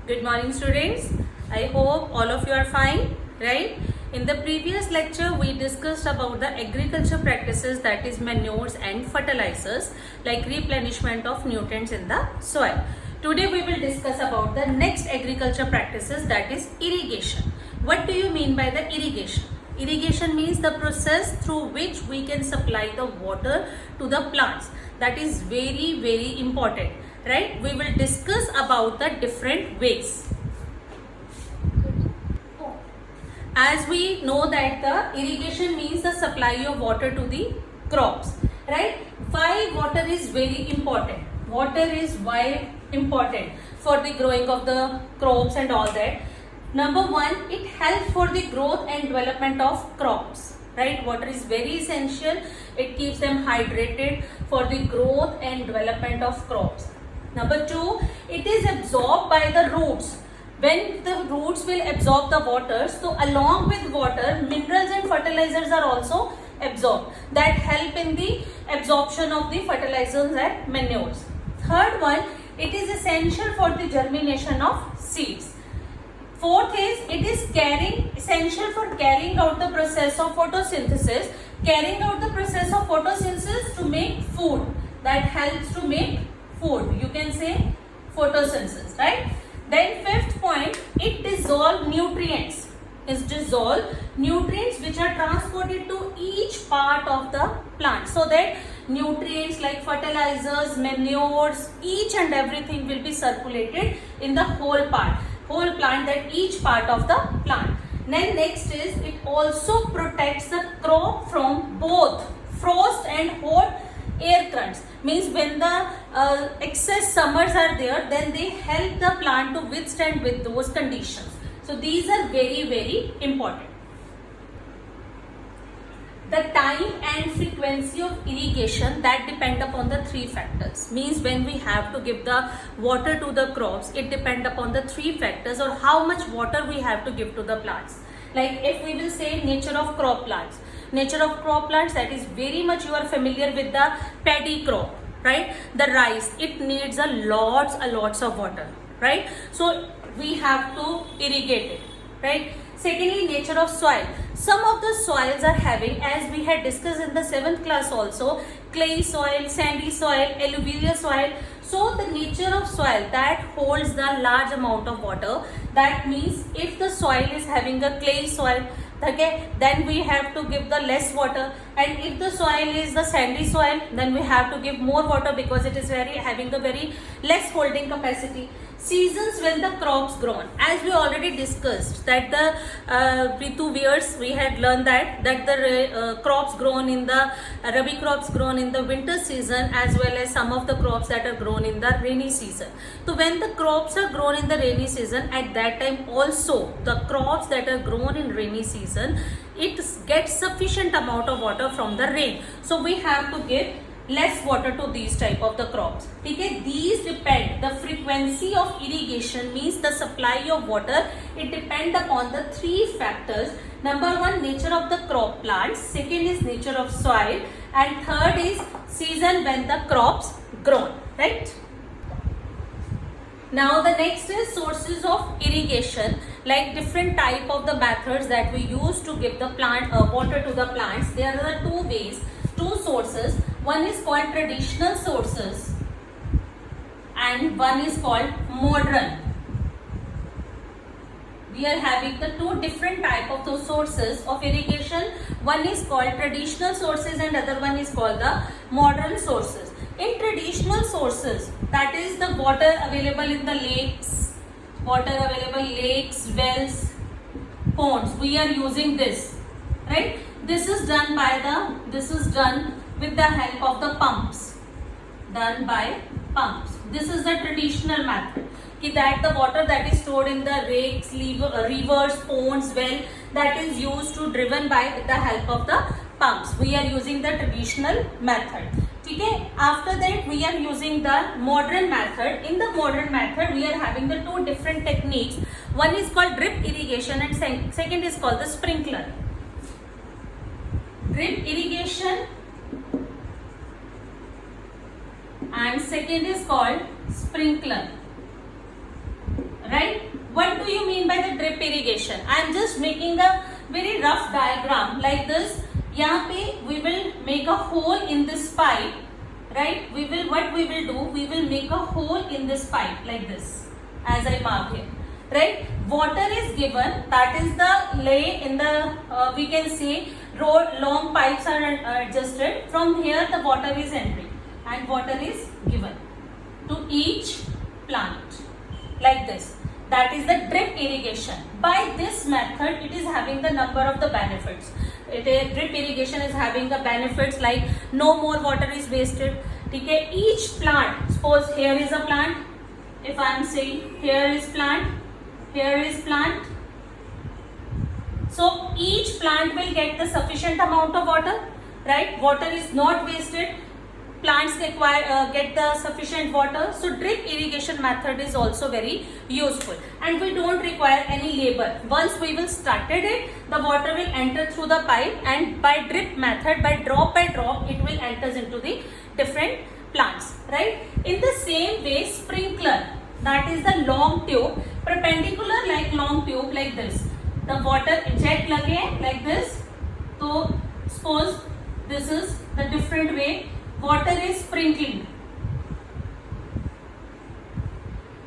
Good morning, students. I hope all of you are fine, right? In the previous lecture, we discussed about the agriculture practices, that is manures and fertilizers, like replenishment of nutrients in the soil. Today we will discuss about the next agriculture practices, that is irrigation. What do you mean by the irrigation? Irrigation means the process through which we can supply the water to the plants. That is very important, right? We will discuss about the different ways. As we know that the irrigation means the supply of water to the crops, right? Why water is very important? Water is why important for the growing of the crops and all that. Number one, it helps for the growth and development of crops, right? Water is very essential. It keeps them hydrated for the growth and development of crops. Number two, it is absorbed by the roots. When the roots will absorb the water, so along with water, minerals and fertilizers are also absorbed. That help in the absorption of the fertilizers and manures. Third one, it is essential for the germination of seeds. Fourth is, it is essential for carrying out the process of photosynthesis. Carrying out the process of photosynthesis to make food. That helps to make food. You can say photosynthesis, right? Then fifth point, it dissolves nutrients. Is dissolve nutrients which are transported to each part of the plant, so that nutrients like fertilizers, manures, each and everything will be circulated in the whole plant, that each part of the plant. Then next is, it also protects the crop from both frost and hot air currents. Means when the excess summers are there, then they help the plant to withstand with those conditions. So these are very important. The time and frequency of irrigation, that depend upon the three factors. Means when we have to give the water to the crops, it depend upon the three factors, or how much water we have to give to the plants. Like if we will say nature of crop plants. Nature of crop plants, that is very much you are familiar with the paddy crop, right? The rice, it needs a lots of water, right? So we have to irrigate it, right? Secondly, nature of soil. Some of the soils are having, as we had discussed in the 7th class also, clay soil, sandy soil, alluvial soil. So the nature of soil that holds the large amount of water. That means if the soil is having a clay soil, okay, then we have to give the less water, and if the soil is the sandy soil, then we have to give more water because it is having a very less holding capacity. Seasons when the crops grown, as we already discussed that the Ritu years we had learned that the crops grown in the Rabi crops grown in the winter season, as well as some of the crops that are grown in the rainy season. So when the crops are grown in the rainy season, at that time also the crops that are grown in rainy season, it gets sufficient amount of water from the rain. So we have to give less water to these type of the crops. Okay, these depend, the frequency of irrigation means the supply of water, it depend upon the three factors. Number one, nature of the crop plants. Second is nature of soil, and third is season when the crops grown, right? Now the next is sources of irrigation, like different type of the methods that we use to give the plant water to the plants. There are the two ways, two sources. One is called traditional sources and one is called modern. We are having the two different type of those sources of irrigation. One is called traditional sources and other one is called the modern sources. In traditional sources, that is the water available in the lakes, wells, ponds. We are using this, right? This is done with the help of the pumps. This is the traditional method. That the water that is stored in the lakes, rivers, ponds, well, that is used to driven by with the help of the pumps. We are using the traditional method. Okay. After that, we are using the modern method. In the modern method, we are having the two different techniques. One is called drip irrigation and second is called the sprinkler. Drip irrigation and second is called sprinkler, right? by the drip irrigation? I am just making a very rough diagram like this. यहाँ पे we will make a hole in this pipe, right? What we will do? We will make a hole in this pipe like this, as I mark here, right? Water is given. That is the lay in the we can say long pipes are adjusted. From here the water is entering and water is given to each plant like this. That is the drip irrigation. By this method, it is having the number of the benefits. Drip irrigation is having the benefits like no more water is wasted. Okay, each plant, suppose here is a plant. If I am saying here is plant, here is plant. So each plant will get the sufficient amount of water, right? Water is not wasted. Plants get the sufficient water. So drip irrigation method is also very useful, and we don't require any labor. Once we will started it, the water will enter through the pipe, and by drip method, by drop, it will enters into the different plants, right? In the same way, sprinkler, that is the long tube, perpendicular like long tube like this. The water jet lage like this. So suppose this is the different way water is sprinkling.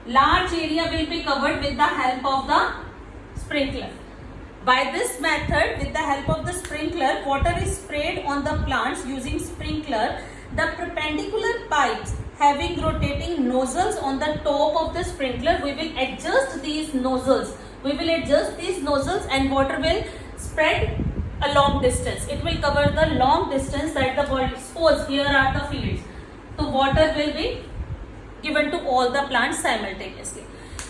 Large area will be covered with the help of the sprinkler. By this method, with the help of the sprinkler, water is sprayed on the plants using sprinkler. The perpendicular pipes having rotating nozzles on the top of the sprinkler, we will adjust these nozzles. And water will spread a long distance. It will cover the long distance that the world. Suppose here are the fields. So water will be given to all the plants simultaneously.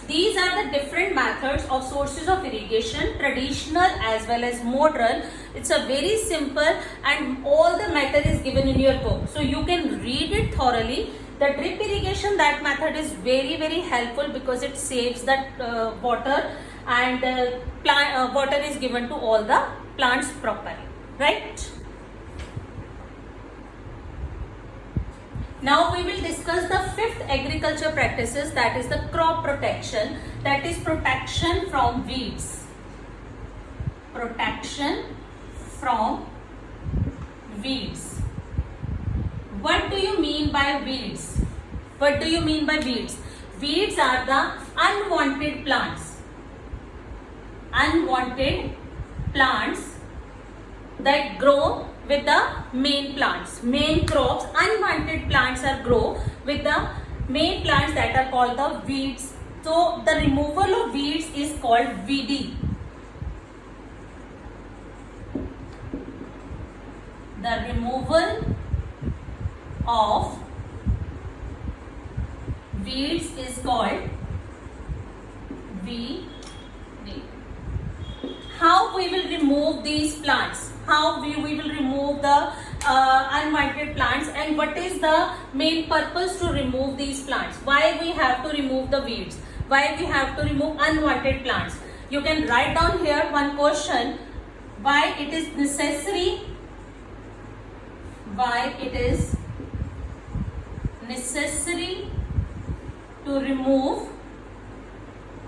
These are the different methods of sources of irrigation, traditional as well as modern. It's a very simple, and all the matter is given in your book. So you can read it thoroughly. The drip irrigation, that method is very, very helpful because it saves that water, and water is given to all the plants properly, right? Now we will discuss the fifth agriculture practices, that is the crop protection, that is protection from weeds. Protection from weeds. What do you mean by weeds? What do you mean by weeds? Weeds are the unwanted plants. Unwanted plants that grow with the main plants, main crops. Unwanted plants are grow with the main plants that are called the weeds. So the removal of weeds is called weeding. The removal of weeds is called weeding. How we will remove these plants? How we will remove the unwanted plants, and what is the main purpose to remove these plants? Why we have to remove the weeds? Why we have to remove unwanted plants? You can write down here one question. Why it is necessary? Why it is necessary to remove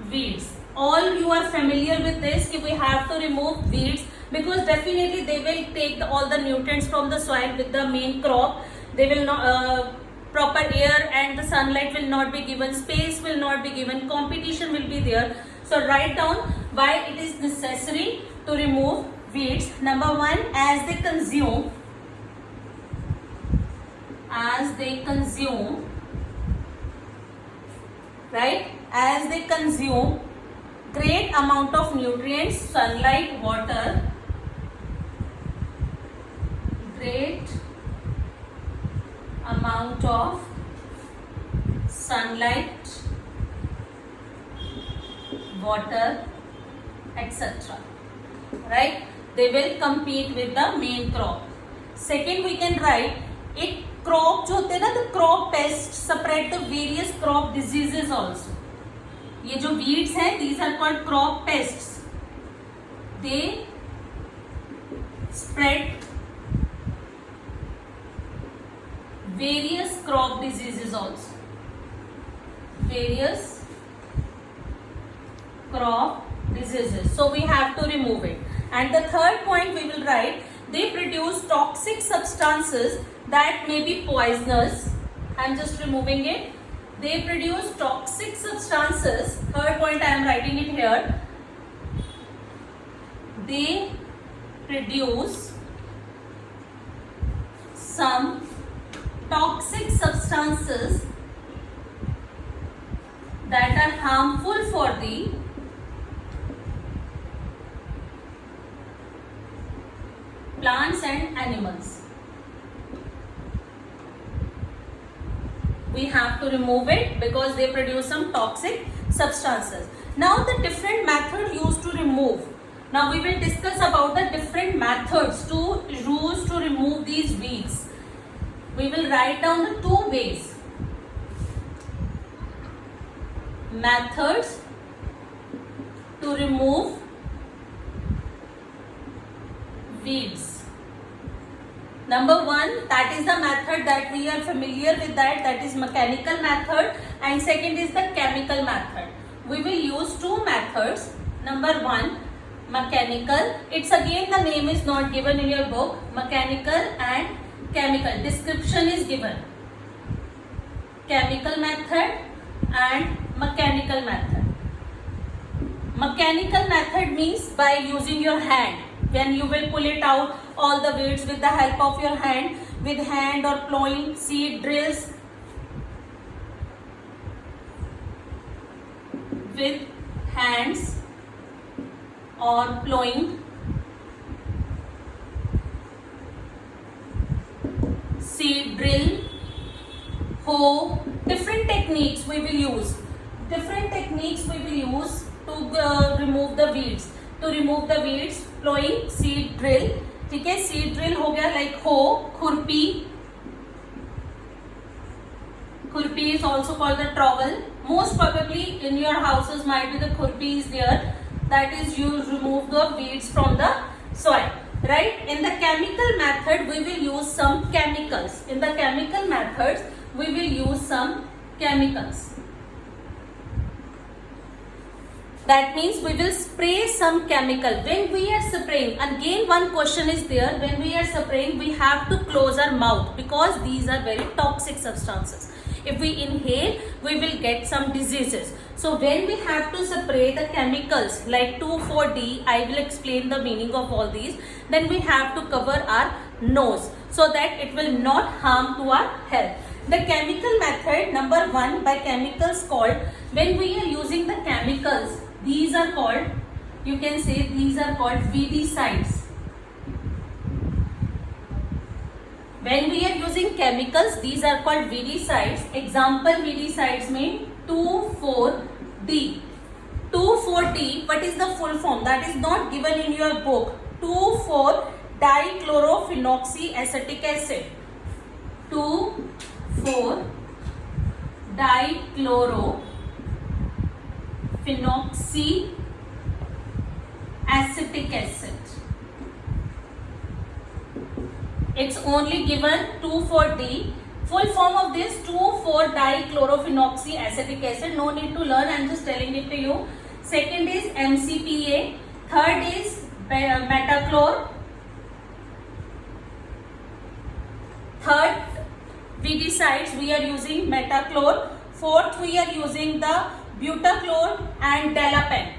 weeds? All you are familiar with this, if we have to remove weeds, because definitely they will take all the nutrients from the soil with the main crop. They will not proper air and the sunlight will not be given, space will not be given, competition will be there. So write down why it is necessary to remove weeds. Number one, as they consume right, as they consume great amount of nutrients, sunlight, water, great amount of sunlight, water, etc. Right? They will compete with the main crop. Second, we can write it. Crop जो होते हैं ना, the crop pests spread the various crop diseases also. ये जो weeds हैं, these are called crop pests. They spread various crop diseases also. Various crop diseases. So we have to remove it. And the third point we will write, they produce toxic substances that may be poisonous. I am just removing it. They produce toxic substances. Third point I am writing it here. They produce some toxic substances that are harmful for the plants and animals. We have to remove it because they produce some toxic substances. Now the different method used to remove. Now we will discuss about the different methods to use to remove these weeds. We will write down the two ways. Methods to remove weeds. Number one, that is the method that we are familiar with, that is mechanical method, and second is the chemical method. We will use two methods. Number one, mechanical. It's again the name is not given in your book. Mechanical and chemical. Description is given. Chemical method and mechanical method. Mechanical method means by using your hand. When you will pull it out, all the weeds with the help of your hand, with hand or plowing, seed drills, with hands or plowing, seed drill, hoe, different techniques we will use. Different techniques we will use to remove the weeds. To remove the weeds, plowing, seed drill. ठीक है, seed drill हो गया, like hoe, खुरपी. Khurpi is also called the trowel. Most probably in your houses might be the khurpi is there. That is you remove the weeds from the soil. Right? In the chemical method, we will use some chemicals. In the chemical methods, we will use some chemicals. That means we will spray some chemical. When we are spraying, again one question is there. When we are spraying, we have to close our mouth because these are very toxic substances. If we inhale, we will get some diseases. So when we have to spray the chemicals like 2,4-D, I will explain the meaning of all these. Then we have to cover our nose so that it will not harm to our health. The chemical method, number one, by chemicals called, when we are using the chemicals, these are called, you can say these are called weedicides. When we are using chemicals, these are called weedicides. Example weedicides mean 2,4-D. 2,4-D, what is the full form? That is not given in your book. 2,4-dichlorophenoxyacetic acid. 2,4-dichlorophenoxyacetic acid. It's only given 2,4-D. Full form of this 2,4-dichlorophenoxyacetic acid. No need to learn. I'm just telling it to you. Second is MCPA. Third is metachlor. Third weedicides we are using metachlor. Fourth we are using the butachlor and delapan.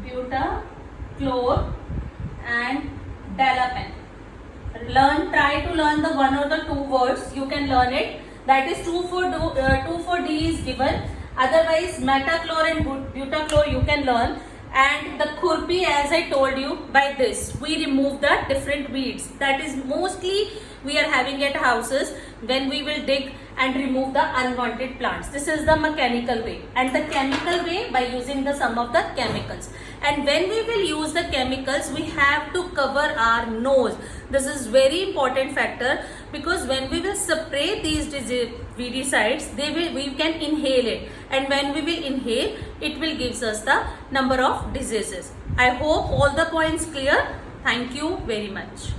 Butachlor and delapan. Try to learn the one or the two words. You can learn it. That is 2,4-D is given. Otherwise, metachlor and butachlor you can learn. And the khurpi, as I told you, by this we remove the different weeds. That is mostly we are having at houses when we will dig and remove the unwanted plants. This is the mechanical way. And the chemical way by using the some of the chemicals. And when we will use the chemicals, we have to cover our nose. This is very important factor because when we will spray these weedicides, we can inhale it. And when we will inhale, it will gives us the number of diseases. I hope all the points clear. Thank you very much.